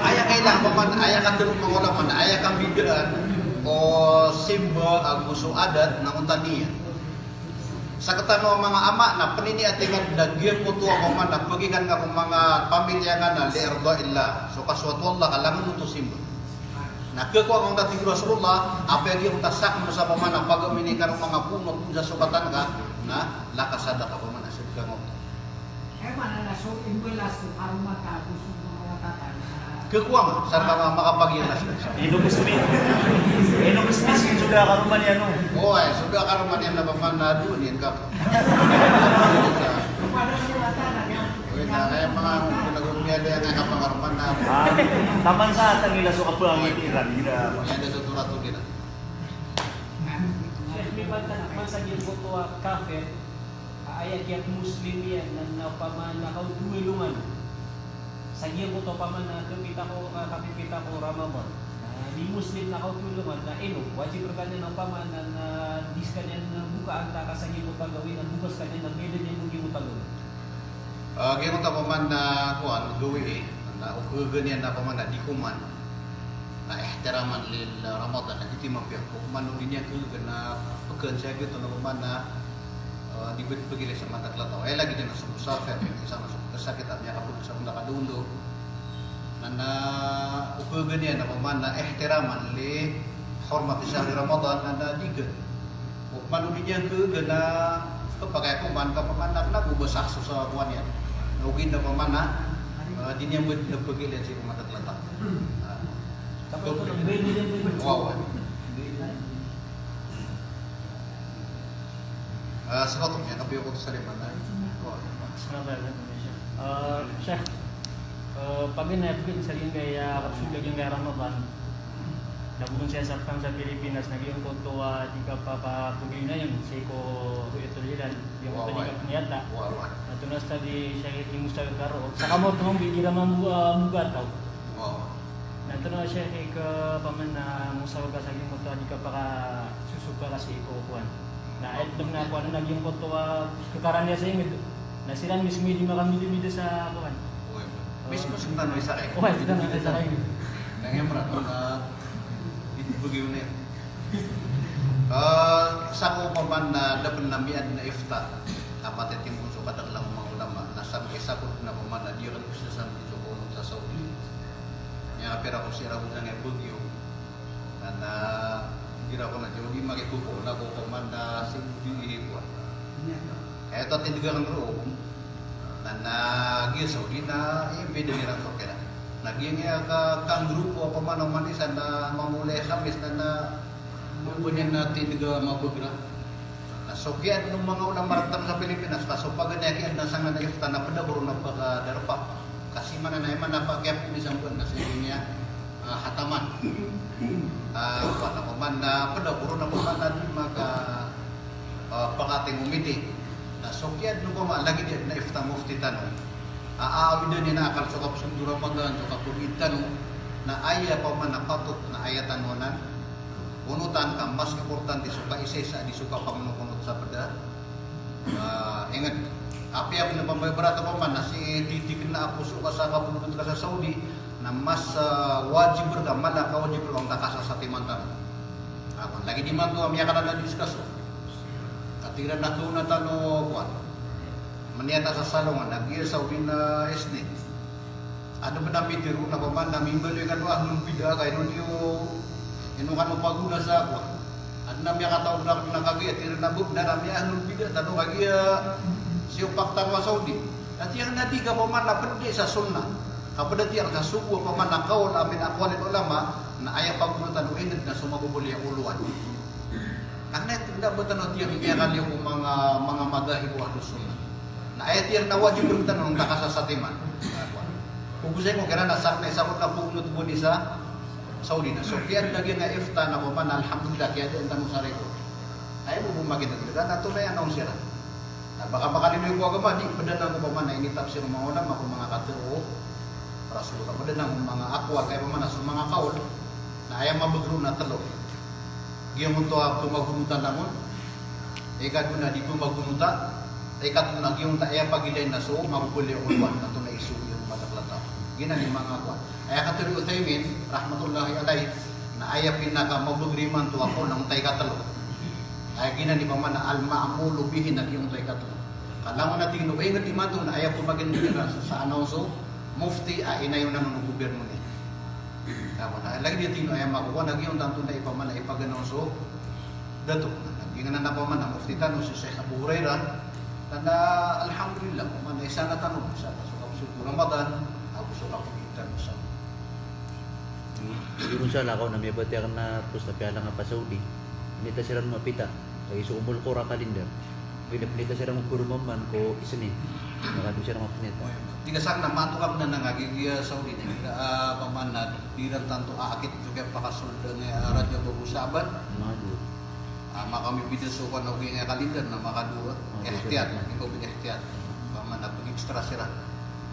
Ayah kailang paman, ayah kadulong mangulaman, ayah kang bidaan o simba aguso adat ng untaniya. Sa katano mga ama na panini atingan dagyan mo tuwa paman na pagigan nga kung mga pamilya nga na li'erdo illa. So kaswat wallah kalangan mo to simba. Nagkakuha kong dating Rasulullah, apa yung tasak mo sa pamana pag uminikan ng mga punot sa subatan ka, na lakasada ka pamana sa gamot. Mana na so imbelas kung parang matapos yung mga watatan. Kakuha mo, sa mga makapag-ilas. Inubis yung sudah karuman yan o. Oo ay, sudah karuman yan na pamana doon, yan ka. Kaya mga pinag-umiyada yan nga pangaruman na. Taman sa atang nila so kapulang itiran. Yan na sa turato gina. May banta na man sa gil ko kafir ayat yang muslim yan na paman nakaudulungan sa gil ko paman na kapipita ko ramamon di muslim nakaudulungan na wajib berkanya ng paman na diskan yan na bukaan ta sa gil ko pagawin ang bukas kanya ng medan yan mong gimutagawin. Gaya ta paman na kuan gawi na ganyan na paman na dikuman na ihtiraman lil Ramadan na iti Mapiya ko manong niya ko na pagkan siya gitu na paman na dibagi sa mata klataw ay lagi din sa musafir sama sa sakit amya kapag sa unda kadundo na ganyan na paman na ihtiraman li hormat sa Ramadan na digan o manong niya ko na kapag ako man paman na nagubasah sa kuan yan Ugin na paman na di niya nagpagilan siya kung matatlata. Tapos ito nang beli din. Wow. Sa niya, nabiyo ko sa liman na. Sheikh, Pag na-apin sa rin kaya kapsulag yung kaya Ramadan, nabunong siya sa Pilipinas, naging konto tika PUKHAOMANAN na yun, siya ko ito lilan, yung ito ni KUNAL. Natunas tadi siya imusta karo. Sa kamot mong bigila mamugat tau. Natunas siya kay paman na musaw ka sa iyong konto, di ka pa susuka kasi ko kuan. Na item na kuan naging konto kakaran niya sa inyo. Na sila mismo di makamili sa kuan. Mismo sa tanong isa kayo. Okay, kita na isa kayo. Nangyamra BUGGINIU. Sa ko pa man na dapat namiad na ifta, dapat itimong so kadaglang mga ulama na sa ko na pa man na diyon ko sa dito ko sa Saudi. Nya pera ko sira ko nga BUGGINIU. Na dira ko na di makikupo na ko pa man na sindi ko. Eto tindigan ro na Saudi na imbede ni ra ko kaya. Naging kang grupo pa man ang manisan na mamulay Khamis na mumpunin natin nga mabugra. Nasukyan ng mga unang maratam sa Pilipinas, kaso pag nangyayaan na sa nga naifta na padaburo na pagdarpa. Kasi mananayaman na pag-kaya pumisang buwan na sa niya hataman. Wala pa man na padaburo na pa man natin pakating umiti. Nasukyan ng mga lagi din na ifta mufti TANO. Aawid din na akal so kapsundura magan so kapulitan na aya pa man napatut na ayatan mo na unutan ka mas importante so kaisa-isa di suka pamunot sa pada ingat api na pambaybarata pa man na si titik na apuso ka sa kapunot ka sa Saudi na mas wajib ka malaka wajib ka ang takasa sa timantan lagi di man to amya ka na discuss katiran na to na TANO kuan maniata sa salongan nag-gear sa uwin na SD. Ano ba namin tiro na pa man namin bali ka nung bida kay nun yung ano paguna sa ako. At namin katawag na kung nakagaya tiro na bug na namin anong bida tanong kagaya siyo paktarwa Saudi. At yung nadi ka pa man napandi sa sunna. Kapag yang sa subo pa man nakaw namin akwalit ulama na ayaw pagpunutan o inad na sumagubuli ang uluan. Karena tidak betul yang kaya yung mga madahibu ahlu sunna. Na ayat yang nawajib bertanong nakasasatiman. Kung gusto mo kaya nasak na isakot na pugnot mo di sa Saudi na. So kaya lagi na ifta na ko man alhamdulillah kaya din tanong sa record. Ay mo bumagin na kita na tunay anong sira. Na baka makalinoy ko agama di padana ko pa man na initap sila mga ulama kung mga katuro rasul ka padana kung mga akwal kaya pa man sa mga kaul na ayaw mabagro na talo. Giyon mo to tumagunutan namon. Ika na di tumagunutan. Ikat na yung tayo pagilay na so, magpuli ang ulwan na ito na isu yung mataklata. Gina ni mga kwan. Ay katulad Uthaymin, rahmatullahi alay, na ayaw pinaka mabugriman to ako ng tay katalo. Ay gina ni paman na alma amulo bihin na yung tay katalo. Kalangan natin no, ingat imato na ayaw pumagin nila sa anonso, mufti ay inayon na nung gobyerno niya. Kaya lagi dito yung ayaw makukuha, nagyong tanto na ipaman na ipaganonso, dato. Naging na napaman na mufti TANO si Sheikh Abu Hurairah, karena alhamdulillah mana sana tanong sa suku Ramadan aku suka kita sa Yung sa lakaw na may bati na tapos na piala nga pa Saudi nita sila mapita kay so umul ko ra kalender pinapilita sila magpurumaman ko isini nakado sila mapinita tiga sang na matukap na nangagigiya Saudi na pamanad diran tanto aakit juga pakasulda nga radyo babusaban makami bidil sukan na uwi nga kalender na makadua ihtiyat, ikaw ihtiyat paman na pag-extra sila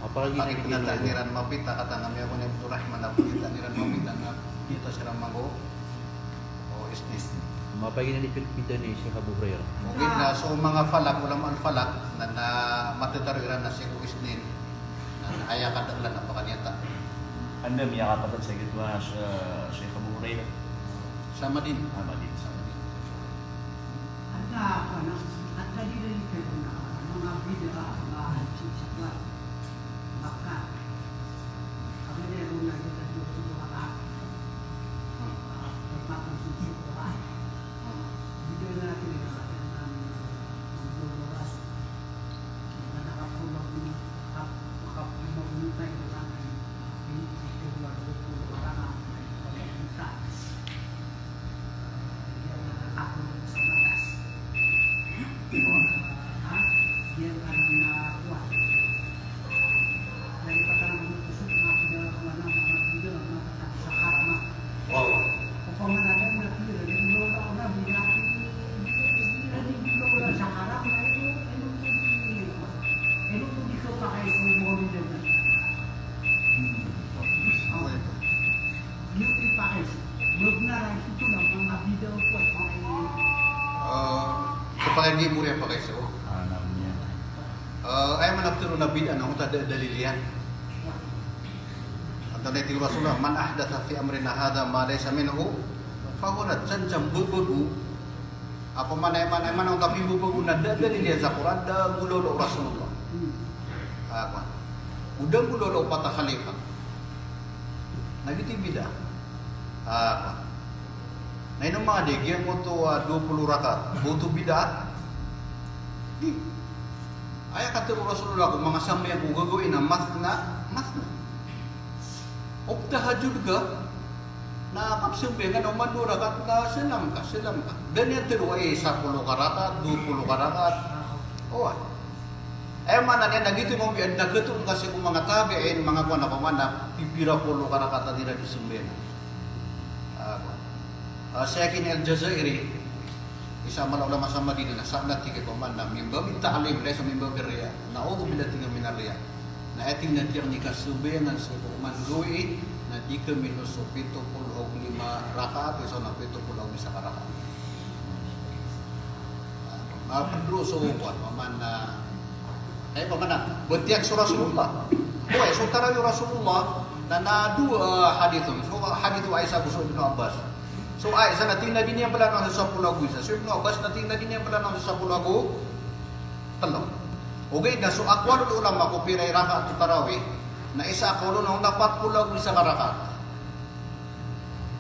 pari pinataniran mapita kata namin ako na Abdul Rahman na pinataniran mapita na dito sila mago o isnis mapagin na nipilpita ni Sheikh Abu Hurairah mungkin na so mga falak ulama al-falak na matutariran na siya ko isnin na ayakadaglan na pakanyata Anda miyakapatid sa gitwa Sheikh Abu Hurairah sama din at nalilalik ko na mga bida bahan sa kwan baka kami meron na kita sa mga pagpapansin ko video na natin sa atin ng ORAS na nakapulog makapulog tayo sa akin hindi ko wala ko na pakai di murya pakai so. Namanya. Ay manaptiro na bid'ah na uta dalilian. Atau nanti Rasulullah man ahdatha fi amrina hadha ma laysa minhu fa huwa cancam bubugu. Apa mana ang tapi bubugu na dalilian sa Quran da gulo Rasulullah. Apa? Udang gulo patah khalifah. Nagiti bid'ah. Apa? Nah ini mga dia mo to 20 rakaat, butuh bid'ah. Di. Ayah kata Rasulullah kung mga samay ang gagawin na masna. O tahajud ka, nakakapsumbi nga naman 2 rakaat na silam ka. Ganyan tiro ay 10 rakaat, 20 rakaat. O mana niya nagito mo biyan nagutong kasi kung mga tabi'in, mga kuwan na pamana, pipira 10 rakaat na nila disumbi na. Saya kini Al-Jazairi isa man ulama sa Madinah na sanad tigay paman na mimba ta'alim laysa mimba birriya na'udhu billahi min ar-riya na ating natiyang ni kasubayan sa manluwi na di kami no so 75 rakaat so na 70 isa ka rakaat. Pedro so kuan paman na ay paman na betiak sa Rasulullah. Boy so tarayo Rasulullah na dua hadithun. So hadithu Aisyah bin Abbas. So ay sa nating na din niya pala ng 10 isa. So Ibn Abbas nating na din niya pala ng 10 talong. Okay na so akwal ulama ko piray rakaat tarawih na isa ako no dapat pulag isa ka rakaat.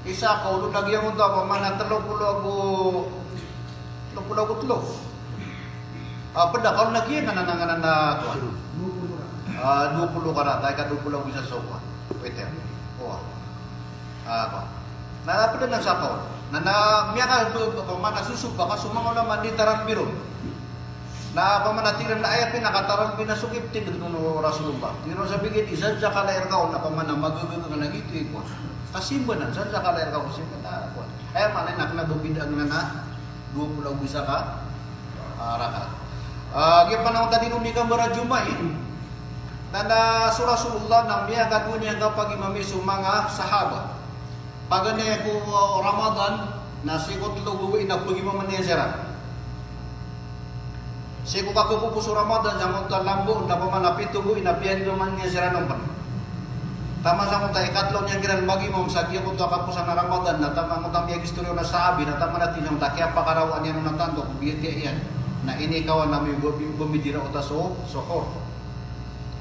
Isa ako no nagyang unta pa man 30 tlo. Pada kalau nagyan na 20 karat ay ka 20 isa sopa. Peter. Oh. Na pada na sakaw na miya ka pamana susubak ka sumang ulama di taran biro na pamanatiran na ayat pinakataran pinasukip tin no Rasulullah tiro sa bigit isa sa kalair ka na pamana magugug na gitu iko kasimbanan sa kalair ka simban na ko ay man nak na bubidang na 20 bisa ka rakaat gi panahon tadi ni gambar Jumat tanda Rasulullah nang miya ka dunya ka pag imamisu mga sahaba pagane ko Ramadan na sikot luguwi na pagimaman niya sira. Siko ka ko puso Ramadan sa mga lambo na pamanapit tugo inapian naman niya sira nompan. Tama sa mga ikatlo niya giran bagimom sa giya ko to kapusan na Ramadan na tama mo tambiya istorya na sabi na tama natin yung takya pakarawan niya nung natando kung biyat yan na ini kawan na may bumidira o taso sohor.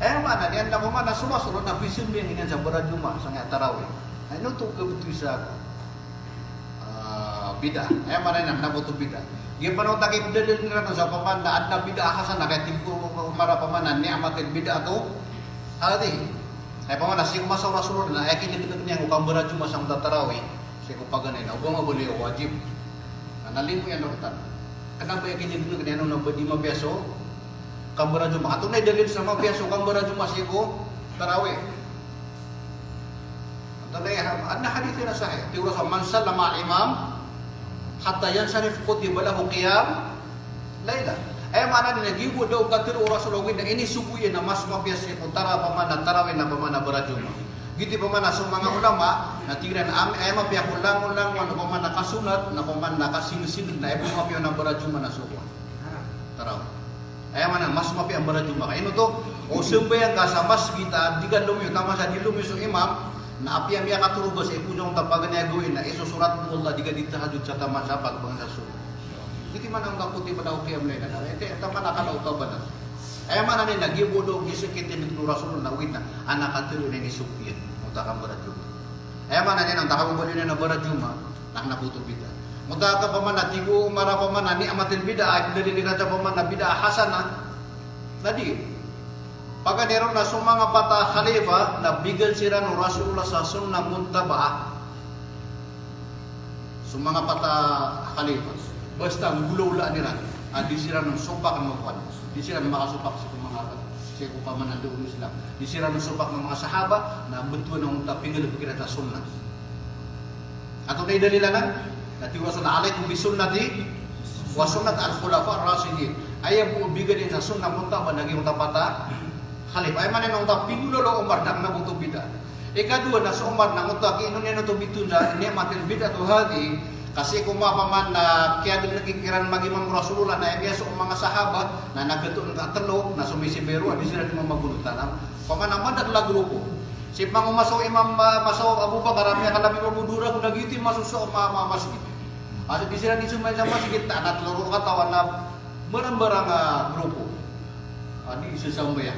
Mana niyan na pamana sumasunod na pisim niya niyan sa baraduma sa nga tarawih. Ano to kabutu sa bid'ah. Mana nang nabuto bid'ah. Gi panaw takip dalil nila sa paman na adna bid'ah hasan na kay tingko mara pamanan ni amatil bid'ah to. Adi. Ay paman si masa Rasulullah na ay kinito niya ko kambara cuma sang tarawih. Si ko paganay na ubo boleh wajib. Nalimo yan dokter. Kenapa ya kinito kanya no di mabiaso kambara cuma atong nay dalil sa mabiaso kambara cuma si ko tarawih. Ada hadis yang sahih. Tiwala sa man sallama imam hatta yansarif kutiba lahu qiyam laila. Mana ni nagibo daw katir Rasulullah na ini subuyan na mas mabias ko tara pamana tarawih na pamana barajuma. Giti pamana sa mga ulama na tigran ay mapiya ulang na pamana kasunat na pamana kasing-sing na ipo mapiya na barajuma na suwa. Tarawih. Mana mas mapiya barajuma. Ino to o sembayan ka sa mas kita digan lumiyo tama sa dilumiyo so imam na api yang katulog sa ipujong tapagan niya gawin na isusurat mo Allah diga ditahajud sa tama sa pagbangsa surat. Hindi man ang kaputi pa daw kiyam na ito tama na kalauta ba na. Ay man na nagibudo gisikitin ni Rasulullah na win na anak katulog na ni Sufyan muta kang barajuma. Ay man na nang takabubali na barajuma nak nabuto bida. Muta ka pa man na tigo mara pa man ni amatil bida ay dali nila sa pa man na bida hasana. Nadi pagkanero na sa mga pata khalifa na bigal sira ng Rasulullah sa sunnah muntabaa sa mga pata khalifa basta ang gulawla nila di sira ng supak ng mga di sira ng makasupak sa mga siya ko pa man nandoon sila di sira ng supak ng mga sahaba na betul ng tapingal pagkita sunnah ato na idalilanan na tiwas na alaikum bi sunnati wa sunnat al-khulafa ar-rasyidin ayaw po bigal din sa sunnah muntabaa naging tapata Khalifah ay man nang tapigulo lo Umar nak nabuto bida. Ikadua na sa Umar nang utak ino niya to bitunda ni matil bida to hadi Kasi kung mapaman na kaya din nakikiran mag-imam Rasulullah na iya sa mga sahabat na nagdato ng katalog na sumisibero, hindi sila di mamagulutan. Paman naman nagla grupo. Si pangumaso imam masaw Abu Bakar, kami kalami mamudura kung nagiti masuso masjid. At di sila di sumay sa masjid, tanat laro katawan na barang-barang grupo. Di isa sa umaya.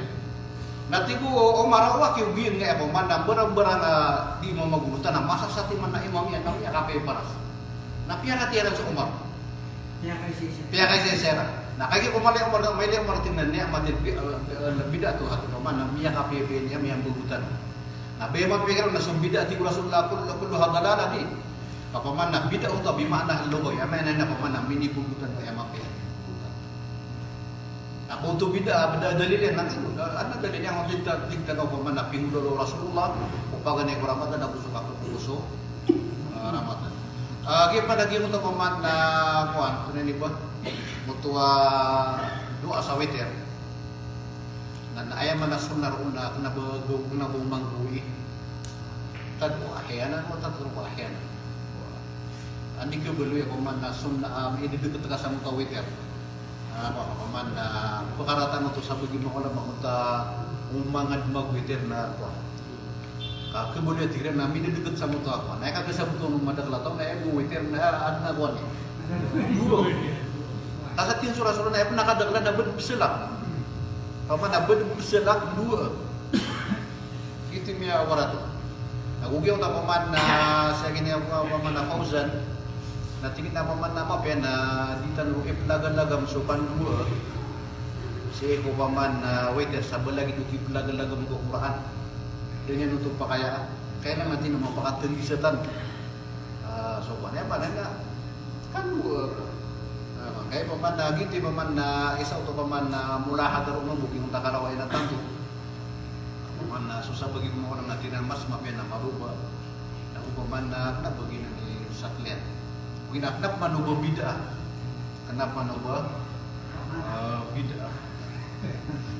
Natibo o marawa kiugin nga po man barang-barang di mamagulutan na masasati man na imam yan kami kape paras. Napiya katiran sa Umar. Piya kay sesera. Nakagi umali Umar na may Umar tingnan niya madil bida to ato man miya kape niya miyang bugutan. Nabe mapikir na sumbida ti Rasulullah kullu hagalala di. Kapaman na bida uta bi mana logoy amay na paman na mini bugutan kay mapiya. Ako to bida dalilin nang ano dalilin yang tigtan ko paman na pingulo Rasulullah upagan ni Ramadan ako suka ko puso Ramadan. Agi pada gi mo to paman na kuan kuno ni ba? Mutua doa sa witer. Na aya man na sunar una kana bumangguwi. Tad ahyanan mo tatlo ahyanan. Andi ko beloy ko man na sunna idideket ka sa muta witer. Paman na pakaratan mo to sa bagi mo ko lang makunta umangad magwiter na kuan. Kemudian tidak nami di dekat sama tu aku. Naik ke sama tu rumah dah kelatau, naik bu wetir ada kuan ni. Kasat tin surah-surah naik pernah kadang kadang dapat berselak. Apa dapat berselak dua. Itu mia warat. Aku kira tak paman saya kini aku paman Fauzan. Nanti kita paman nama apa na di tanah pelagan-lagam sopan dua. Saya ko paman wetir sabar lagi tu pelagan-lagam ke Quran. Dengan untuk pakaian, kaya naman din mapakatalisatan. Sopan ya mana na kan kaya paman na giti paman na isa to paman na mula hadaro mo buking takaraway na tanto. Paman na susah bagi mo orang natin mas mapiya na maruba. Na paman na bagi na ni saklian. Ginaknap manuba bid'ah. Kenapa manuba bid'ah?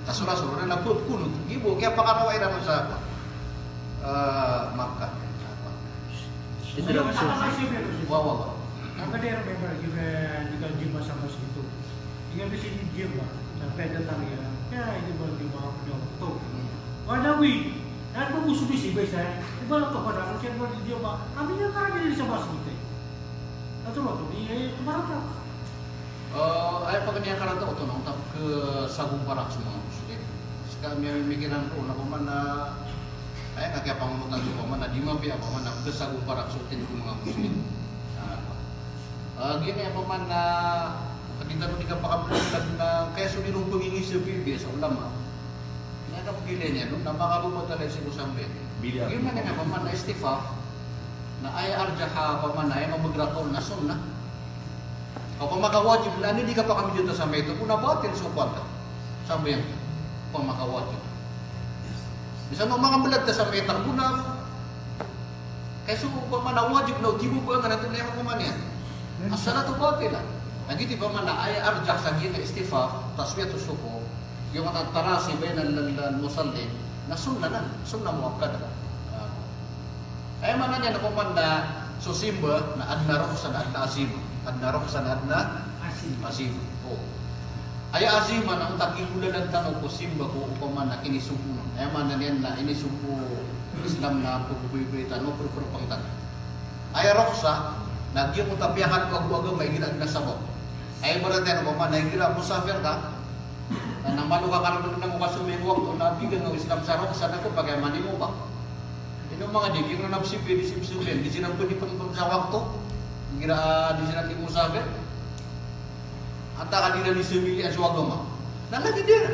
Tasura-sura na put kunut. Ibu kaya pakaraway na sa Makkah. Itu dah Wow. Maka dia member juga jumpa sama situ. Tinggal di sini jumpa sampai datang ya ini baru jumpa tuh. Wadawi, dan musuh bisi biasa. Ibarat kepada aku siapa di jumpa. Kami yang kan di sama situ. Atau waktu dia kemarin. Ay pagkanya karanta ko to nang ke sagong parak semua. Sekarang may mikiran ko na kumana ay kaya pangamutan ko man na di mapiya pa man ang kesagong parak sutin ko mga muslim. Gini apa man na kita ketika pakabulan na kaya sunirong pangingi sa Biblia sa ulama. Nakapagilin niya no na makabubutalay sa sampai. Gini man nga man na istifaf na ay arjaha pa man ay mamagrakon na sunnah. O pamakawajib na hindi ka pa kami dito sa ito, kung nabatin sukwat ka, sabi yan, pamakawajib. Bisa mo mga balad sa metang guna, kaya suko pa man wajib na utibo ba nga natin na yung kuman yan. Asala to batin na. Nagiti pa man na ay arjak sa gina istifaf, taswiyat o suko, yung mga tarasi ba yung musalli, na sunna mo akad na. Kaya man na yan na kuman na susimba na adna roksan adna azim. Adna roksan adna azim. Ay azim man ang takikulan ng tanong ko simba ko upaman na kinisumpo. Ay man na yan na inisumpo Islam na pagbubuitan o pagpapangtan. Ay roksa, nagyong utapiakan ko agwa-agwa may ginag na sabot. Ay mo natin upaman na gira musafir ka, na namalo ka karoon ng mga sumingwag o nabigan ng Islam sa roksa na ko pagayman mo ba? Yung mga diging na napsipin, disipsipin, di silang pwede pang sa wakto. Gira di silang di musafir. Anta kanila ni sumili ang suwagama. Nalagi din.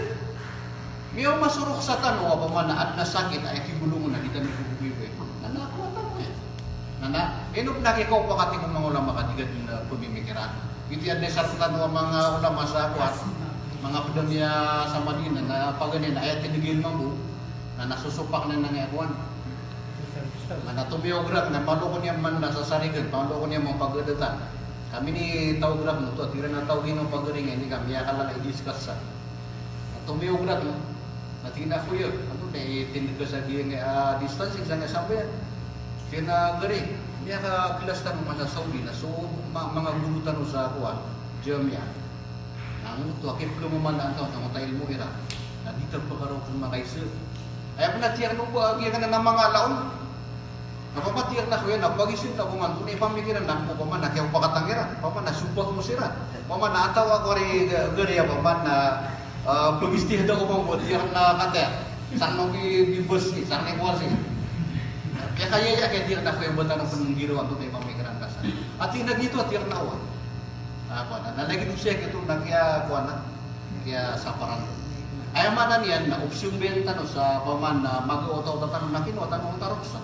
Ngayon masurok sa tanong, apa man na at nasakit ay kibulungan na di kami kububibe. Nanakuatan mo yan. Inop nakikaw pa kati kung mga ulama katigat yung pumimikiran. Ito yan na saratan ng mga ulama sa akwat. Mga pedamya sa Madina na paganin ay tinigil mabu na nasusupak na nangyakwan. Mana tumiograf na maloko niya man nasa sarigan, maloko niya mga pagdadatan. Kami ni tawgraf mo to, tira na tawgin ng pagaring, hindi kami akala na i-discuss sa. Tumiograf mo, natina ko yun. Ano na itindig ka sa distancing sa nasabi yan. Kaya na gari, Niya ka kilas tanong sa Saudi na so mga guru tanong sa kuwan, Jeremia. Ang ito, akip ko mamandaan ka sa mga tayo mo ira. Na dito pagkaraw kung makaisip. Ay ako natiyar nung buhagi ka na ng mga laon. Napapatiyar na ko yan, napagisip na kuman. Kung ipamikiran na po paman, nakiyaw pakatangiran. Paman, nasubak mo sira. Paman, naatawa ko rin gariya paman na pagistihad ako pang buhat. Tiyar na kate. Saan nang bibus ni, saan nang kuwan siya. Kaya kaya tiyar na ko yung bata ng panunggiro ang tunay pamikiran ka sa. At yung nagito, tiyar na awan. Nalagi doon siya ito na kaya kuwan na. Kaya saparan. Ay manan yan na opsyon benta no sa paman na mag-otaw tanong na kino tanong taroksa.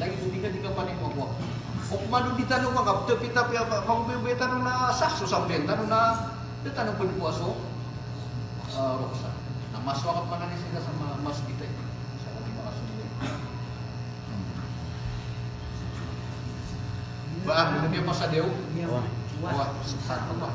Lagi hindi ka pa ni mo. O manu di tanong mga pita pia pangbebeta no na sakso sa benta no na tanong pud puaso roksa. Na mas wakat man ni sila sa mas kita sa mga kasunod. Ba, mo niya pa sa Deo? Wah. Sa ba?